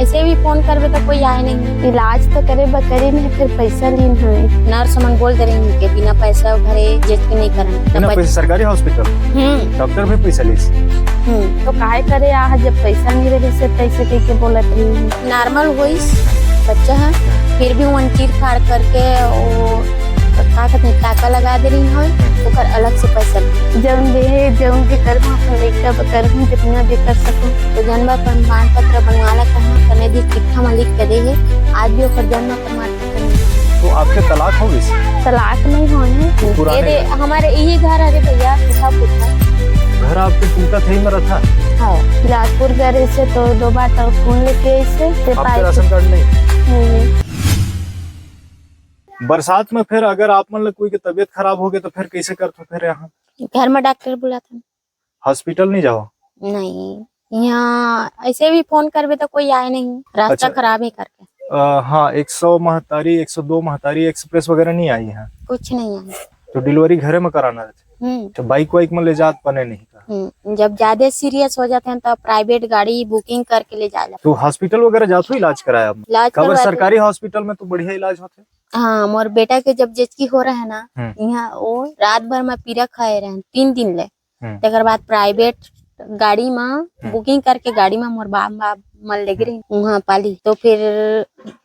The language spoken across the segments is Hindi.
ऐसे भी फोन करबे तो कोई आए नहीं। इलाज तो करे बकरे में फिर पैसा लीन है। नर्स मन बोल दे रही के बिना पैसा भरे जेट के नहीं करन। बिना पैसा सरकारी हॉस्पिटल डॉक्टर भी पैसा लीस। तो काहे करे आ जब पैसा नहीं रहे से पैसे के बोलत रही। नॉर्मल होइस बच्चा है फिर भी वन चीर फाड़ करके वो का कहते हैं टाका लगा दे रही है ओकर अलग से पैसा जौन के कर अपन लइका बकर जितना भी कर सकूं। तो जन्म प्रमाण पत्र बनवाला कहां कने दी चिट्ठा में लिख के दे है आज भी ओकर जन्म प्रमाण पत्र नहीं। तो आपके तलाक हो गई? तलाक नहीं होने ये हमारे यही घर है भैया पूछा घर आपके टूटा थे ही मरा था। हाँ बिलासपुर गए से तो 2 बार टेलीफोन लेके ऐसे राशन कार्ड नहीं। बरसात में फिर अगर आप मतलब कोई की तबीयत खराब हो गई तो फिर कैसे करते फिर? यहाँ घर में डॉक्टर बुलाता हॉस्पिटल नहीं जाओ? नहीं यहाँ ऐसे भी फोन करबे तो कोई आए नहीं रास्ता अच्छा। खराब है करके। हाँ 100 महतारी 102 महतारी एक्सप्रेस वगैरह नहीं आई है? कुछ नहीं है। तो डिलीवरी घरे में कराना रहता? तो बाइक वाइक में ले जात पने नहीं का? जब ज्यादा सीरियस हो जाते हैं तो प्राइवेट गाड़ी बुकिंग करके ले जा। तो हॉस्पिटल वगैरह जाते इलाज कराया? इलाज सरकारी हॉस्पिटल में तो बढ़िया इलाज होते। हाँ मोर बेटा के जब जेचकी हो रहा है ना यहाँ वो रात भर में पीरा खाए रहे 3 दिन ले। तेकर बाद प्राइवेट गाड़ी में बुकिंग करके गाड़ी में मोर बाप मन लग रही वहाँ पाली। तो फिर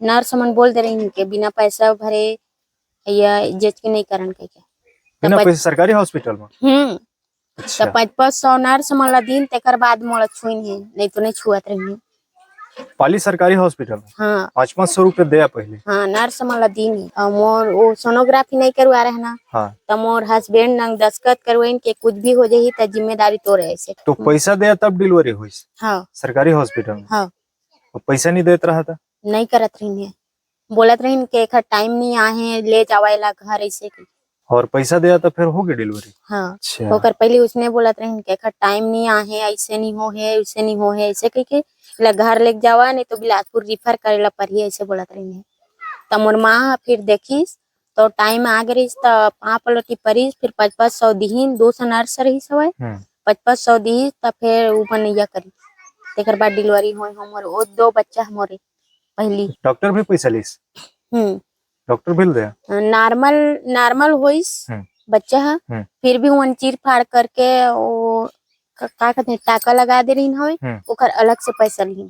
नर्स मन बोल दे रही के बिना पैसा भरे या जेच के नहीं करन के बिना पैसा सरकारी हॉस्पिटल में। अच्छा। तो 500 नर्स मन दिन तेकर बाद मोला छुइन है नहीं तो नहीं छुआत रही। पाली सरकारी हॉस्पिटल में? हाँ 500 रुपए दे पहले। हाँ नर्स मला दिन है और मोर वो सोनोग्राफी नहीं करवा रहे ना। हाँ तो मोर हस्बैंड नंग दस्खत करवाइन के कुछ भी हो जाही तो जिम्मेदारी तो रहे से। तो पैसा दे तब डिलीवरी हुई? हाँ सरकारी हॉस्पिटल में। हाँ तो पैसा नहीं देता रहा था? नहीं करत रही है बोलत रही के एक टाइम नहीं आए ले जावाला घर ऐसे की। और पैसा दिया तो फिर होगी डिलीवरी? हाँ अच्छा। होकर पहले उसने बोलत रही के एक टाइम नहीं आए ऐसे नहीं हो है ऐसे नहीं हो है ऐसे कह के घर लेके जावा नहीं तो बिलासपुर रिफर करेला पड़ी ऐसे बोलत रही है। तो मोर माँ फिर देखीस तो टाइम आ गई तो 5 पलटी परीस फिर 500 दीहीन 200 नर्स रही सवाई 500 दी तो फिर ऊपर नहीं करी तेकर बाद डिलीवरी होई हमर वो 2 बच्चा हमरे पहली। डॉक्टर भी पैसा लीस? डॉक्टर बिल दे नॉर्मल होइस बच्चा है फिर भी वन चीर फाड़ करके वो का कहते हैं टाका लगा दे रही है ओकर अलग से पैसा ली।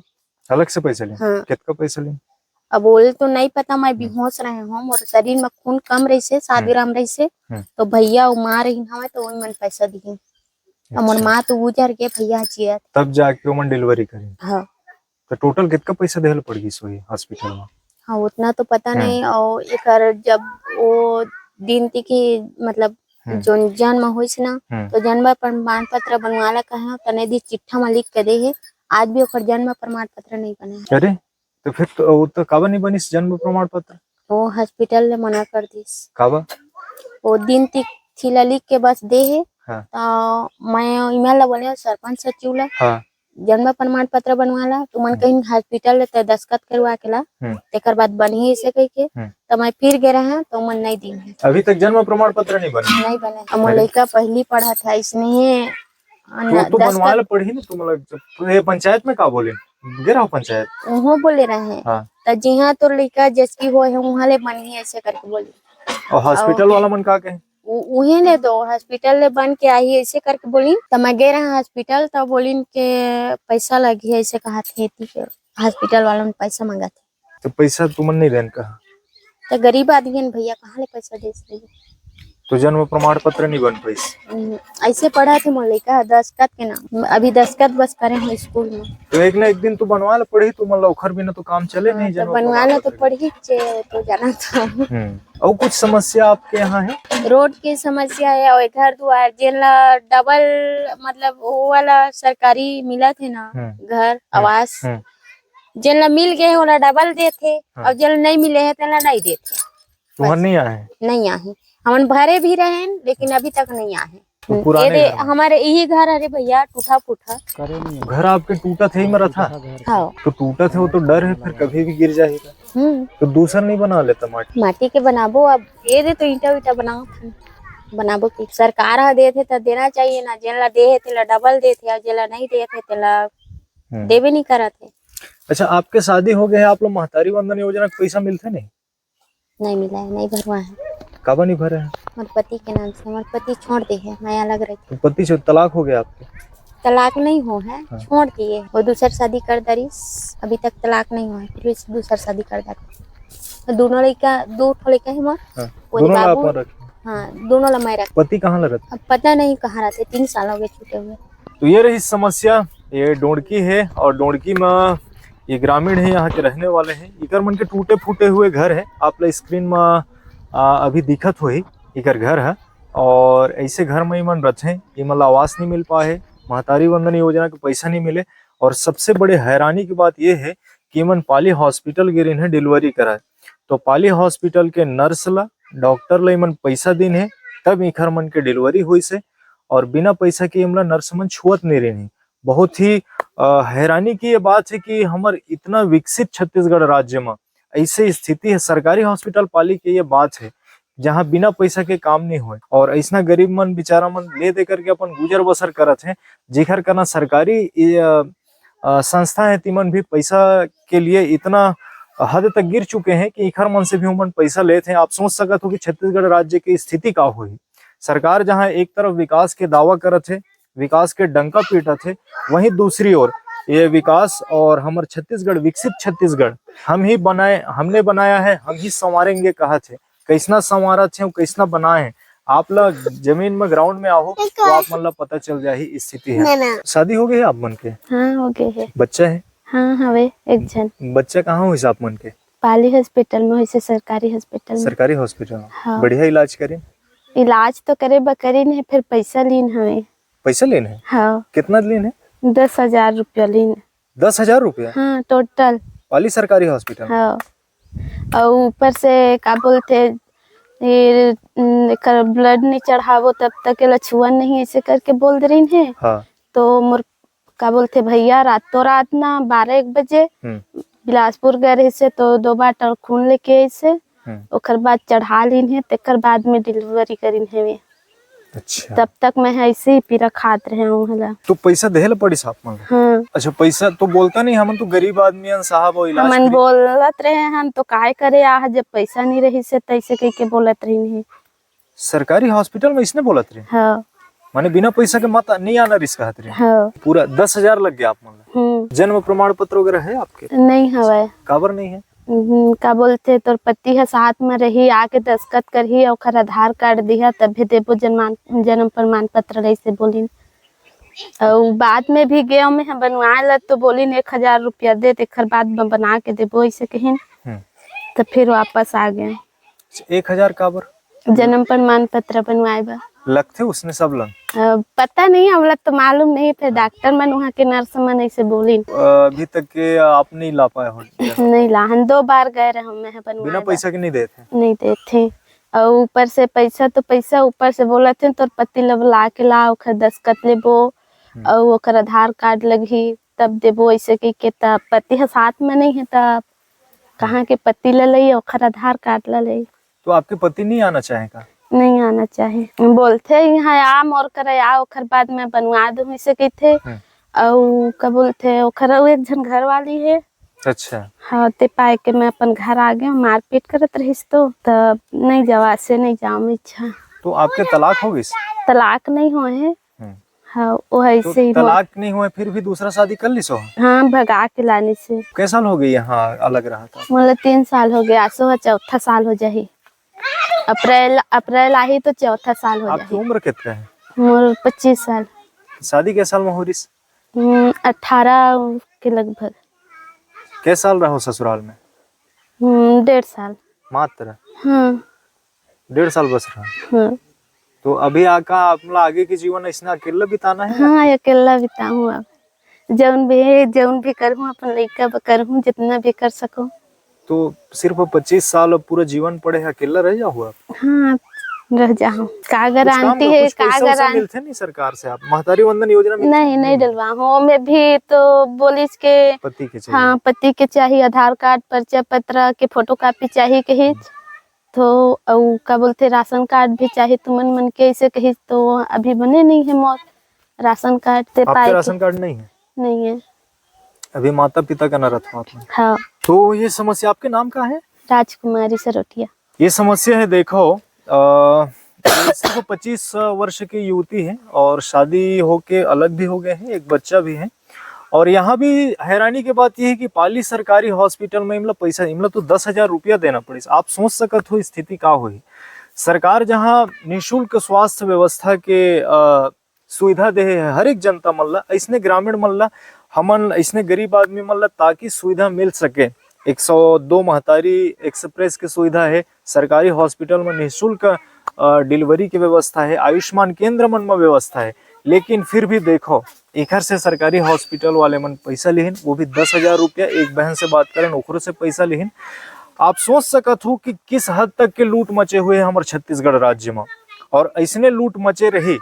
अलग से पैसा ली? हाँ। कितना पैसा ली? अब बोल तो नहीं पता मैं बेहोश रहे हूँ और शरीर में खून कम रही से 7 ग्राम रही से तो भैया माँ रही हमें तो वही मन पैसा दी। और माँ तो गुजर के भैया चिया तब जाके मन डिलीवरी करी। हाँ तो टोटल कितना पैसा देहल पड़ गई सोई हॉस्पिटल में? हाँ उतना तो पता नहीं। और एक जब वो दिन थी की मतलब जो जन्म हुई ना तो जन्म प्रमाण पत्र बनवाला कहा तने दी चिट्ठा में लिख के दे है आज भी ओकर जन्म प्रमाण पत्र नहीं बने। अरे तो फिर तो काबा नहीं बनी जन्म प्रमाण पत्र? वो हॉस्पिटल ने मना कर दिस। काबा? वो दिन थी लिख के बस दे है। हाँ। तो मैं ईमेल बोले सरपंच सचिव ला हाँ। जन्म प्रमाण पत्र बनवाला तो मन कहीं हॉस्पिटल ते दस्खत करवा के ला तेकर बाद बनी ऐसे कह के तो मैं फिर गए रहे तो मन नहीं दी है। अभी तक जन्म प्रमाण पत्र नहीं बने। अब लड़का पहली पढ़ा था इसने तो बनवाला पढ़ी ना तुम लोग पंचायत में का बोले गिरा पंचायत वहाँ बोले रहे हैं तो जी हाँ तो लड़का जैसी हो है वहाँ ले बनी ऐसे करके बोले। और हॉस्पिटल वाला मन का कहे उहे ले दो हॉस्पिटल ले बन के आई ऐसे करके बोली तो मैं गए रहे हॉस्पिटल तो बोली के पैसा लगी है ऐसे कहा थे हॉस्पिटल वालों ने पैसा मांगा थे। तो पैसा तुमन नहीं देन कहा? तो गरीब आदमी है भैया कहाँ ले पैसा दे सके। तो जन्म प्रमाण पत्र नहीं बन पाई? ऐसे पढ़ा थे मलिका दस्खत के नाम अभी दस्खत बस करे हैं स्कूल में। तो एक ना एक दिन तू बनवा ले पढ़ी तू मतलब उखर बिना तो काम चले नहीं। तो बनवा ले तो पढ़ी तो जाना था। और कुछ समस्या आपके यहाँ है? रोड की समस्या है और घर द्वार जेला डबल मतलब वो वाला सरकारी मिला थे ना घर आवास जेला मिल गए वाला डबल देते और जेल नहीं मिले है तेला नहीं देते। तुम्हार नहीं आए? नहीं आए हम भरे भी रहे लेकिन अभी तक नहीं आए। तो ये हमारे यही घर है भैया टूटा फूटा घर आपके टूटा थे ही मरा था। हाँ। तो टूटा थे वो तो डर है फिर कभी भी गिर जाएगा। तो दूसरा नहीं बना लेता माटी के बनाबो अब दे दे तो ईटा ईटा बनाओ बनाबो की सरकार दे थे तो देना चाहिए ना जेला दे थे डबल दे थे जेला नहीं दे थे तेला देवे नहीं करा थे। अच्छा, आपके शादी हो गए है, आप लोग महतारी वंदन योजना का पैसा मिलते नहीं? नहीं मिला है, नहीं भरवा है। कब नहीं भरे हैं? हमारे पति के नाम से, हमारे पति छोड़ दी है, मैं अलग रहती हूँ। पति से तलाक हो गया आपके? तलाक नहीं हो है, हाँ। छोड़ दिए। वो दूसर शादी कर दरी, अभी तक तलाक नहीं हुआ है, फिर भी दूसर शादी कर दरी। दोनों लड़का, दो लड़का है मोर। हाँ। वो दोनों बाबू, आप रखे? हाँ दोनों ला मैं रख। पति कहाँ रहते? अब पता नहीं कहाँ रहते, 3 साल हो गए छूटे हुए। तो ये रही समस्या। ये डोंडकी है और डोंडकी में ये ग्रामीण है, यहाँ के रहने वाले हैं। इकर मन के टूटे फूटे हुए घर है, आप लोग स्क्रीन में अभी दिखत हो ही इकर घर है। और ऐसे घर में मन रथे, इमन आवास नहीं मिल पाए, महतारी वंदन योजना के पैसा नहीं मिले। और सबसे बड़े हैरानी की बात यह है कि इमन पाली हॉस्पिटल गिरिन है डिलीवरी कराए, तो पाली हॉस्पिटल के नर्स ला, डॉक्टर ला इमन पैसा दिन है, तब इखर मन के डिलीवरी हुई से। और बिना पैसा के इमला नर्स मन छुअत नहीं रही। बहुत ही हैरानी की ये बात है कि हमारे इतना विकसित छत्तीसगढ़ राज्य में ऐसे स्थिति है। सरकारी हॉस्पिटल पाली के ये बात है जहाँ बिना पैसा के काम नहीं हो, और ऐसा गरीब मन बेचारा मन ले दे करके अपन गुजर बसर करत है। जेकर करना सरकारी संस्था है, तिमन भी पैसा के लिए इतना हद तक गिर चुके हैं कि इखर मन से भी उमन पैसा लेते हैं। आप सोच सकते हो कि छत्तीसगढ़ राज्य की स्थिति का हुई। सरकार जहां एक तरफ विकास के दावा करत है, विकास के डंका पीटत है, वहीं दूसरी ओर ये विकास और हमारे छत्तीसगढ़, विकसित छत्तीसगढ़ हमने बनाया है, हम ही संवारेंगे कहा थे। कैसना संवारा थे, कैसना बनाए हैं। आप लोग जमीन में, ग्राउंड में आओ तो आप मन ला पता चल जाए ही स्थिति है। शादी हो गई है आप मन के? हाँ हो गए है। बच्चा है? हाँ हवे एक जन। बच्चा कहाँ हुई आप मन के? पाली हॉस्पिटल में, वैसे सरकारी हॉस्पिटल में। सरकारी हॉस्पिटल में? हाँ। बढ़िया इलाज करें? इलाज तो करे बकरी ने, फिर पैसा लीन हवे। पैसा लेना है? हाँ। कितना लेना है? 10,000 रुपया लीन। 10,000 रुपया? हाँ टोटल। पाली सरकारी हॉस्पिटल? हाँ। और ऊपर से का बोलते, ये ब्लड नहीं चढ़ावो तब तक लछुआ नहीं, ऐसे करके बोल दे रही है। हाँ। तो मोर का बोलते भैया रातों रात ना 12-1 बजे बिलासपुर गए रहे से, तो 2 बार खून लेके ऐसे ओकर बाद चढ़ा लीन है, तेकर बाद में डिलीवरी करीन है वे। अच्छा। तब तक मैं ऐसे ही पीरा खात रहे हूँ। तो पैसा देहल पड़ी साहब मन? हाँ। अच्छा, पैसा तो बोलता नहीं, हम तो गरीब आदमी हैं साहब, वो इलाज हमन बोलत रहे हम तो काय करे आ, जब पैसा नहीं रही से तैसे कह के बोलत रही है। सरकारी हॉस्पिटल में इसने बोलत रहे? हाँ। माने बिना पैसा के मत नहीं आना रिस्क हाथ रहे? हाँ। पूरा 10,000 लग गया आप मन? जन्म प्रमाण पत्र वगैरह है आपके? नहीं हवे। काबर नहीं है? का बोलते तोर पति है साथ में रही, आके दस्खत करही और आधार कार्ड दिया तभी देबो जन्म प्रमाण पत्र ऐसे बोली। और बाद में भी गए में बनवाए ला तो बोली 1,000 रुपया दे, तेकर बाद में बना के देबो ऐसे कहीं। तो फिर वापस आ गए। 1,000 काबर? जन्म प्रमाण पत्र बनवाए बा लगते उसने सब लंग? पता नहीं, हम लोग तो मालूम नहीं। फिर डॉक्टर मन, वहाँ के नर्स मन ऐसे बोली। अभी तक के आप नहीं ला पाए हो? नहीं ला, हम 2 बार गए रहे हमें बनवाए। बिना पैसा के नहीं देते? नहीं देते। और ऊपर से पैसा ऊपर से बोला थे तोर पति लब ला के ला, ओकर दस्खत लेबो और ओकर आधार कार्ड लगी तब देबो ऐसे की के। तब पति है साथ में नहीं है, तब कहाँ के पति ले लई ओकर आधार कार्ड ले लई। तो आपके पति नहीं आना चाहेगा? नहीं आना चाहे, बोलते यहाँ आ मोर करे आ, ओकर बाद में बनवा दूँ ऐसे कहते। और क्या बोलते ओकर एक जन घर वाली है। अच्छा। हाँ, ते पाए के मैं अपन घर आ गया, मारपीट करत रहीस तो तब नहीं जवा से नहीं जाऊँ इच्छा। तो आपके तलाक हो गई? तलाक नहीं हुए है। हाँ वो ऐसे ही। तलाक नहीं हुए फिर भी दूसरा शादी कर ली सो? हाँ, भगा के लाने से। कैसा साल हो गई यहाँ अलग रहा था? मतलब 3 साल हो गया, सो 4था साल हो जाही। अप्रैल आई तो 4था साल हो जाही। आपकी उम्र कितना है? मोर 25 साल। शादी के साल में हो रही? 18 के लगभग। कैसे साल रहो ससुराल में? 1.5 साल मात्र? हाँ। 1.5 साल बस रहा? हाँ। तो अभी आगे के जीवन इसने अकेला बिताना है? हाँ, अकेला बिताऊँ। अब जौन भी करूँ अपन लड़का करूँ, जितना भी कर सकूँ। तो सिर्फ 25 साल पूरा जीवन पड़े अकेला रह जाओ आप? हाँ रह जाऊँ। का गारंटी है? का गारंटी मिलते नहीं सरकार से? आप महतारी वंदन योजना में नहीं डलवा हूँ मैं भी तो बोलिस के पति के चाहिए। हाँ, पति के चाहिए आधार कार्ड, परिचय पत्र के फोटोकॉपी चाहिए कही तो, क्या बोलते राशन कार्ड भी चाहिए तुमन मन के ऐसे कही तो अभी बने नहीं है मोर राशन कार्ड। ते आपके राशन कार्ड नहीं है? नहीं है। अभी माता पिता का न रखवा आपने। हाँ। तो ये समस्या आपके नाम का है? राजकुमारी सरोटिया। ये समस्या है, देखो ये सिर्फ 25 वर्ष की युवती है और शादी होके अलग भी हो गए हैं, एक बच्चा भी है। और यहाँ भी हैरानी की बात यह है कि पाली सरकारी हॉस्पिटल में इमला पैसा इमला तो 10,000 रुपया देना पड़े। आप सोच सकत हो स्थिति का हुई। सरकार जहाँ निःशुल्क स्वास्थ्य व्यवस्था के सुविधा दे है हर एक जनता मल्ला, इसने ग्रामीण मल्ला हमन इसने गरीब आदमी मल्ला ताकि सुविधा मिल सके। 102 महतारी एक्सप्रेस की सुविधा है, सरकारी हॉस्पिटल में निःशुल्क डिलीवरी की व्यवस्था है, आयुष्मान केंद्र मन में व्यवस्था है। लेकिन फिर भी देखो एकर से सरकारी हॉस्पिटल वाले मन पैसा लेहिन, वो भी 10,000 रुपया। एक बहन से बात करें ओकरो से पैसा लेहिन। आप सोच सकत हो कि किस हद तक के लूट मचे हुए हैं हमारे छत्तीसगढ़ राज्य में। और ऐसने लूट मचे रही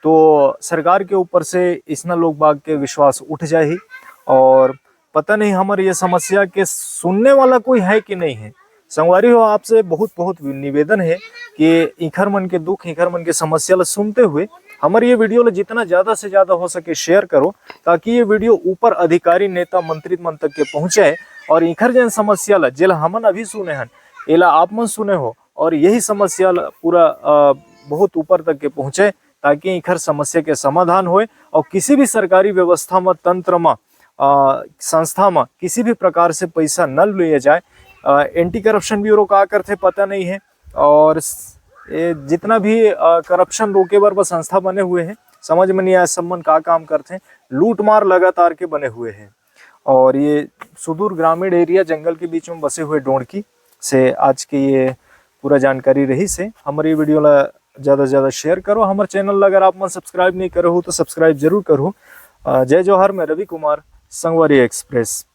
तो सरकार के ऊपर से इसना लोग बाग के विश्वास उठ जाए। और पता नहीं हमारे ये समस्या के सुनने वाला कोई है कि नहीं है। संगवारी हो, आपसे बहुत बहुत निवेदन है कि इखर मन के दुख, इखर मन के समस्या ला सुनते हुए हमारे ये वीडियो ला जितना ज्यादा से ज्यादा हो सके शेयर करो, ताकि ये वीडियो ऊपर अधिकारी नेता मंत्री मन तक के पहुंचे और इखर जन समस्या ला जेला हमन अभी सुने हन एला आप मन सुने हो और यही समस्या ला पूरा बहुत ऊपर तक के पहुंचे, ताकि इखर समस्या के समाधान होए और किसी भी सरकारी व्यवस्था में, तंत्र में, संस्था में किसी भी प्रकार से पैसा न लिया जाए। एंटी करप्शन ब्यूरो का करते पता नहीं है और जितना भी करप्शन रोके बर संस्था बने हुए हैं समझ में नहीं आया संबंध का काम करते हैं। लूट मार लगातार के बने हुए हैं। और ये सुदूर ग्रामीण एरिया जंगल के बीच में बसे हुए डोंडकी से आज की ये पूरा जानकारी रही से हमारी वीडियो ला ज़्यादा से ज़्यादा शेयर करो। हमारे चैनल अगर आप मन सब्सक्राइब नहीं करो हो तो सब्सक्राइब जरूर करो। जय जौहर, मैं रवि कुमार, संगवारी एक्सप्रेस।